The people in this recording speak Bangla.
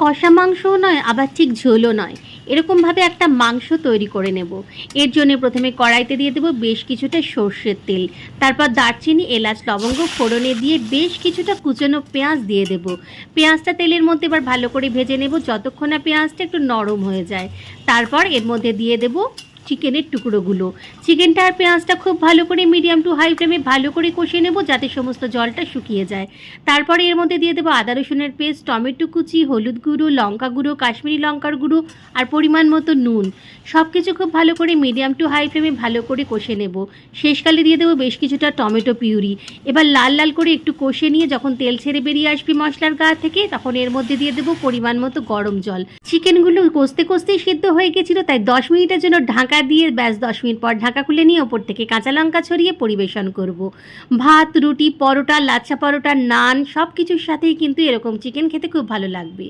কষা মাংসও নয়, আবার ঠিক ঝোলও নয়, এরকমভাবে একটা মাংস তৈরি করে নেব। এর জন্য প্রথমে কড়াইতে দিয়ে দেবো বেশ কিছুটা সর্ষের তেল, তারপর দারচিনি, এলাচ, লবঙ্গ ফোড়নে দিয়ে বেশ কিছুটা কুচনো পেঁয়াজ দিয়ে দেব। পেঁয়াজটা তেলের মধ্যে এবার ভালো করে ভেজে নেব যতক্ষণ না পেঁয়াজটা একটু নরম হয়ে যায়। তারপর এর মধ্যে দিয়ে দেব চিকেনের টুকরোগুলো। চিকেনটা আর পেঁয়াজটা খুব ভালো করে মিডিয়াম টু হাই ফ্লেমে ভালো করে কষিয়ে নেব যাতে সমস্ত জলটা শুকিয়ে যায়। তারপরে এর মধ্যে দিয়ে দেবো আদা রসুনের পেস্ট, টমেটো কুচি, হলুদ গুঁড়ো, লঙ্কা গুঁড়ো, কাশ্মীরি লঙ্কার গুঁড়ো আর পরিমাণ মতো নুন। সব কিছু খুব ভালো করে মিডিয়াম টু হাই ফ্লেমে ভালো করে কষে নেব। শেষকালে দিয়ে দেবো বেশ কিছুটা টমেটো পিউরি। এবার লাল লাল করে একটু কষে নিয়ে যখন তেল ছেড়ে বেরিয়ে আসবে মশলার গা থেকে, তখন এর মধ্যে দিয়ে দেবো পরিমাণ মতো গরম জল। চিকেনগুলো কষতে কষতেই সিদ্ধ হয়ে গেছিলো, তাই 10 মিনিটের জন্য ঢাকা দিয়ে ব্যাস 10 মিনিট পর ঢাকা খুলে নিয়ে ওপর থেকে কাঁচা লঙ্কা ছড়িয়ে পরিবেশন করব। ভাত, রুটি, পরোটা, লাচ্ছা পরোটা, নান সব কিছুর সাথেই কিন্তু এরকম চিকেন খেতে খুব ভালো লাগবে।